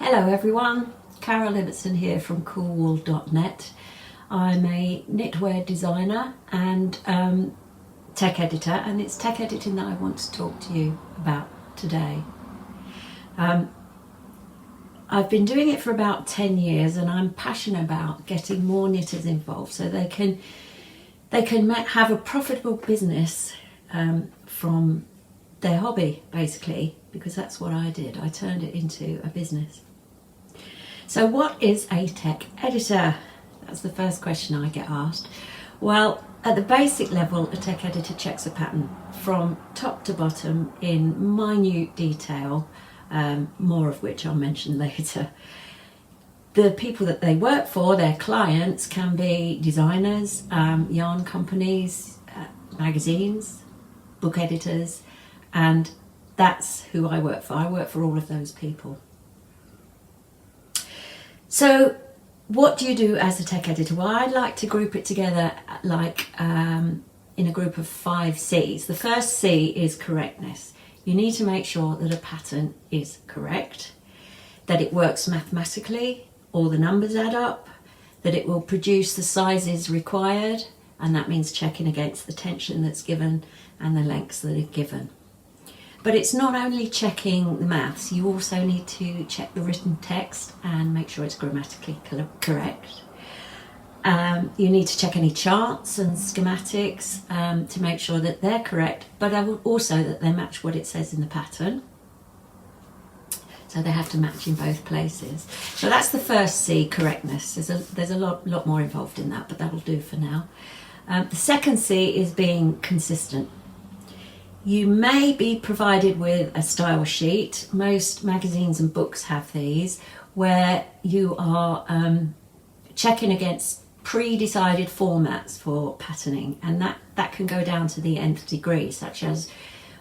Hello everyone, Carol Ibbotson here from coolwool.net. I'm a knitwear designer and tech editor, and it's tech editing that I want to talk to you about today. I've been doing it for about 10 years and I'm passionate about getting more knitters involved so they can have a profitable business from their hobby, basically, because that's what I did. I turned it into a business. So what is a tech editor? That's the first question I get asked. Well, at the basic level, a tech editor checks a pattern from top to bottom in minute detail, more of which I'll mention later. The people that they work for, their clients, can be designers, yarn companies, magazines, book editors, and that's who I work for. I work for all of those people. So what do you do as a tech editor? Well, I'd like to group it together like in a group of 5 C's. The first C is correctness. You need to make sure that a pattern is correct, that it works mathematically, all the numbers add up, that it will produce the sizes required, and that means checking against the tension that's given and the lengths that are given. But it's not only checking the maths, you also need to check the written text and make sure it's grammatically correct. You need to check any charts and schematics to make sure that they're correct, but also that they match what it says in the pattern. So they have to match in both places. So that's the first C, correctness. There's a lot more involved in that, but that'll do for now. The second C is being consistent. You may be provided with a style sheet. Most magazines and books have these, where you are checking against pre-decided formats for patterning, and that can go down to the nth degree, such as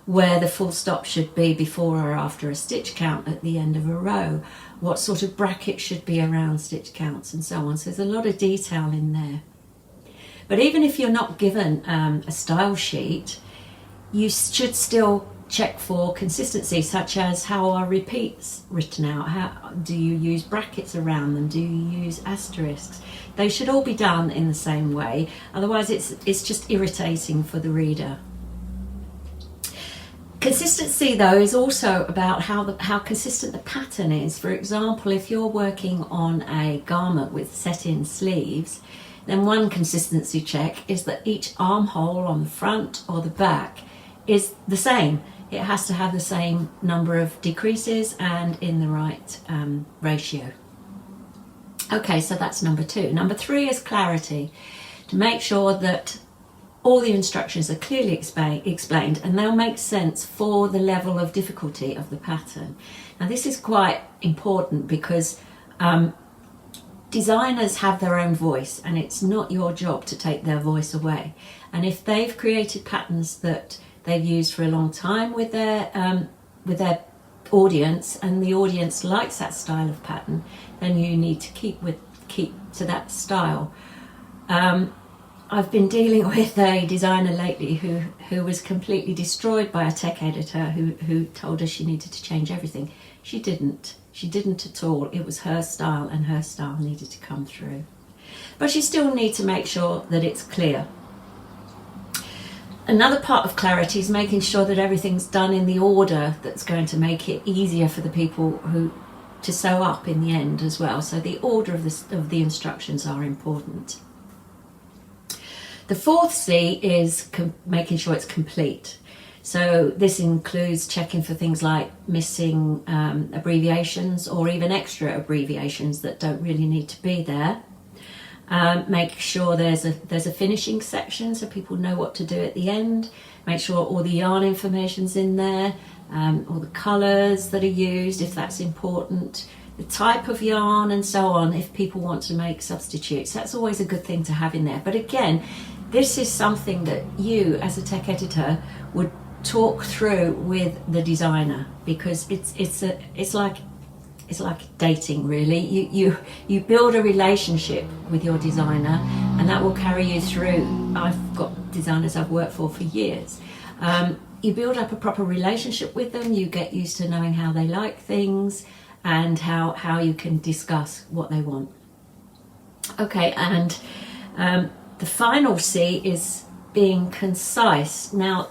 where the full stop should be before or after a stitch count at the end of a row, what sort of bracket should be around stitch counts, and so on. So there's a lot of detail in there. But even if you're not given a style sheet, you should still check for consistency, such as how are repeats written out? How do you use brackets around them? Do you use asterisks? They should all be done in the same way, otherwise it's just irritating for the reader. Consistency, though, is also about how consistent the pattern is. For example, if you're working on a garment with set-in sleeves, then one consistency check is that each armhole on the front or the back is the same. It has to have the same number of decreases and in the right ratio. Okay, so that's number 2. Number 3 is clarity. To make sure that all the instructions are clearly explained and they'll make sense for the level of difficulty of the pattern. Now this is quite important because designers have their own voice, and it's not your job to take their voice away. And if they've created patterns that they've used for a long time with their audience, and the audience likes that style of pattern, then you need to keep to that style. I've been dealing with a designer lately who was completely destroyed by a tech editor who told her she needed to change everything. She didn't at all. It was her style, and her style needed to come through. But you still need to make sure that it's clear. Another part of clarity is making sure that everything's done in the order that's going to make it easier for the people to sew up in the end as well. So the order of the instructions are important. The 4th C is making sure it's complete. So this includes checking for things like missing abbreviations or even extra abbreviations that don't really need to be there. Make sure there's a finishing section so people know what to do at the end. Make sure all the yarn information's in there, all the colours that are used if that's important, the type of yarn and so on if people want to make substitutes. That's always a good thing to have in there. But again, this is something that you as a tech editor would talk through with the designer, because it's like dating, really. You build a relationship with your designer, and that will carry you through. I've got designers I've worked for years. You build up a proper relationship with them, you get used to knowing how they like things, and how you can discuss what they want. Okay, and the final C is being concise. Now,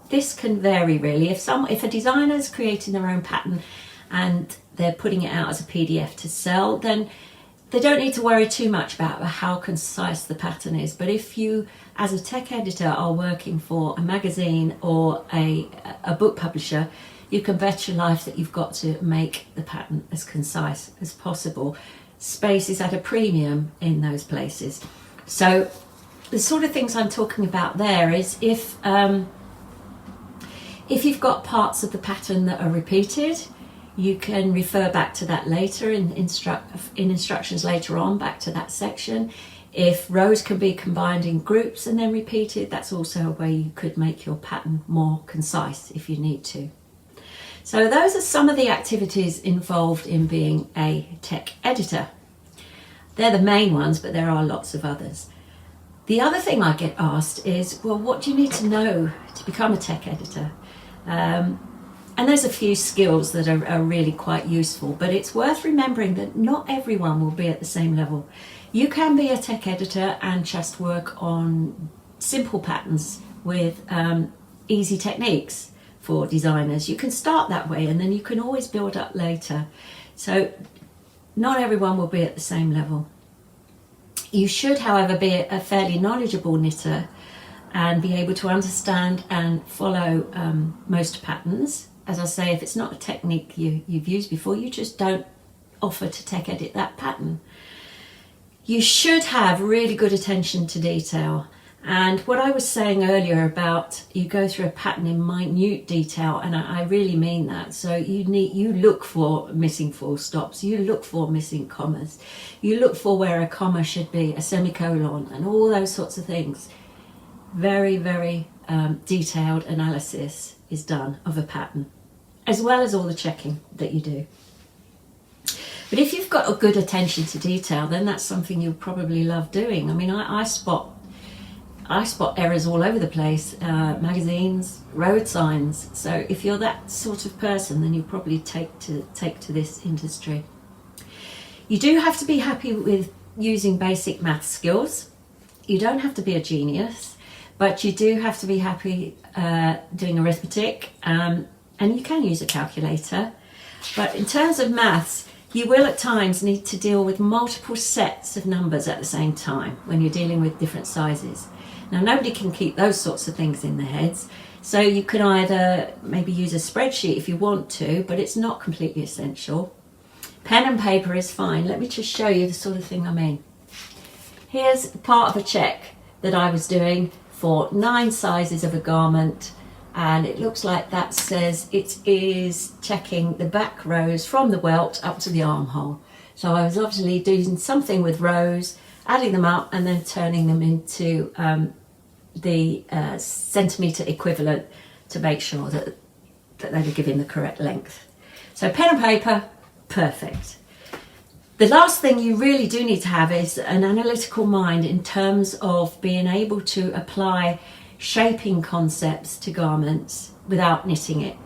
this can vary really. If a designer is creating their own pattern and they're putting it out as a PDF to sell, then they don't need to worry too much about how concise the pattern is. But if you, as a tech editor, are working for a magazine or a book publisher, you can bet your life that you've got to make the pattern as concise as possible. Space is at a premium in those places. So the sort of things I'm talking about there is if you've got parts of the pattern that are repeated, you can refer back to that later in instructions later on, back to that section. If rows can be combined in groups and then repeated, that's also a way you could make your pattern more concise if you need to. So those are some of the activities involved in being a tech editor. They're the main ones, but there are lots of others. The other thing I get asked is, well, what do you need to know to become a tech editor? And there's a few skills that are really quite useful, but it's worth remembering that not everyone will be at the same level. You can be a tech editor and just work on simple patterns with easy techniques for designers. You can start that way and then you can always build up later. So not everyone will be at the same level. You should, however, be a fairly knowledgeable knitter and be able to understand and follow most patterns. As I say, if it's not a technique you've used before, you just don't offer to tech edit that pattern. You should have really good attention to detail. And what I was saying earlier about you go through a pattern in minute detail, and I really mean that. So you look for missing full stops, you look for missing commas, you look for where a comma should be, a semicolon, and all those sorts of things. Very, very detailed analysis is done of a pattern, as well as all the checking that you do. But if you've got a good attention to detail, then that's something you'll probably love doing. I mean, I spot errors all over the place, magazines, road signs. So if you're that sort of person, then you probably take to this industry. You do have to be happy with using basic math skills. You don't have to be a genius, but you do have to be happy doing arithmetic, and you can use a calculator. But in terms of maths, you will at times need to deal with multiple sets of numbers at the same time when you're dealing with different sizes. Now, nobody can keep those sorts of things in their heads, so you can either maybe use a spreadsheet if you want to, but it's not completely essential. Pen and paper is fine. Let me just show you the sort of thing I mean. Here's part of a check that I was doing for 9 sizes of a garment, and it looks like that says it is checking the back rows from the welt up to the armhole. So I was obviously doing something with rows, adding them up and then turning them into the centimetre equivalent to make sure that they were giving the correct length. So pen and paper, perfect. The last thing you really do need to have is an analytical mind in terms of being able to apply shaping concepts to garments without knitting it.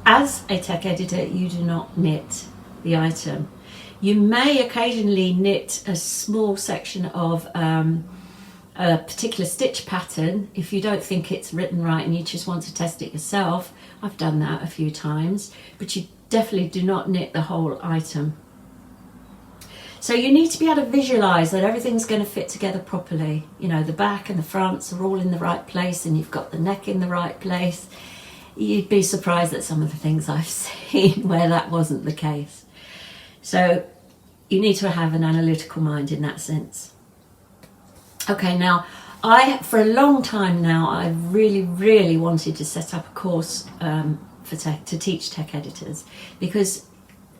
As a tech editor, you do not knit the item. You may occasionally knit a small section of a particular stitch pattern if you don't think it's written right and you just want to test it yourself. I've done that a few times, but you definitely do not knit the whole item. So you need to be able to visualise that everything's going to fit together properly. You know, the back and the fronts are all in the right place and you've got the neck in the right place. You'd be surprised at some of the things I've seen where that wasn't the case. So you need to have an analytical mind in that sense. Okay, now for a long time now, I've really wanted to set up a course to teach tech editors because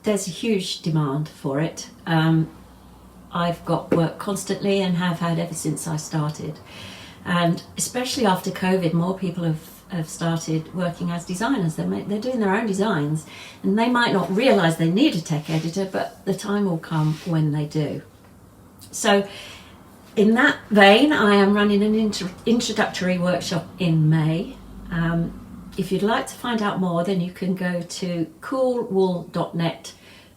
there's a huge demand for it. I've got work constantly and have had ever since I started. And especially after COVID, more people have started working as designers. They're doing their own designs and they might not realise they need a tech editor, but the time will come when they do. So in that vein, I am running an introductory workshop in May. If you'd like to find out more, then you can go to coolwool.net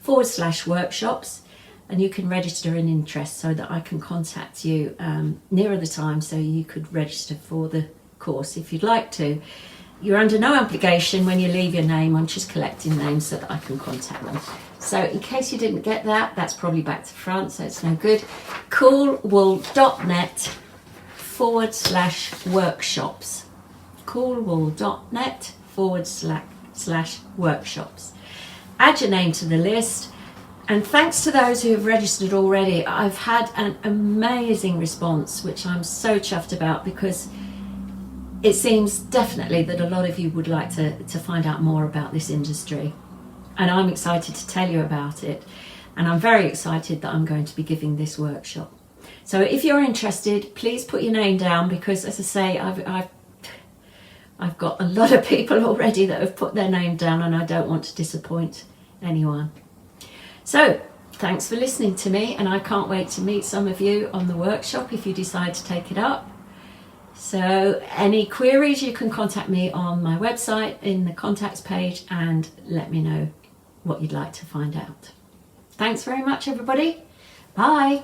/workshops, and you can register an interest so that I can contact you nearer the time so you could register for the course if you'd like to. You're under no obligation when you leave your name. I'm just collecting names so that I can contact them. So in case you didn't get that, that's probably back to front, so it's no good. coolwool.net /workshops. coolwool.net /workshops. Add your name to the list. And thanks to those who have registered already, I've had an amazing response, which I'm so chuffed about, because it seems definitely that a lot of you would like to find out more about this industry. And I'm excited to tell you about it. And I'm very excited that I'm going to be giving this workshop. So if you're interested, please put your name down, because as I say, I've got a lot of people already that have put their name down, and I don't want to disappoint anyone. So thanks for listening to me, and I can't wait to meet some of you on the workshop if you decide to take it up. So any queries, you can contact me on my website in the contacts page and let me know what you'd like to find out. Thanks very much, everybody. Bye.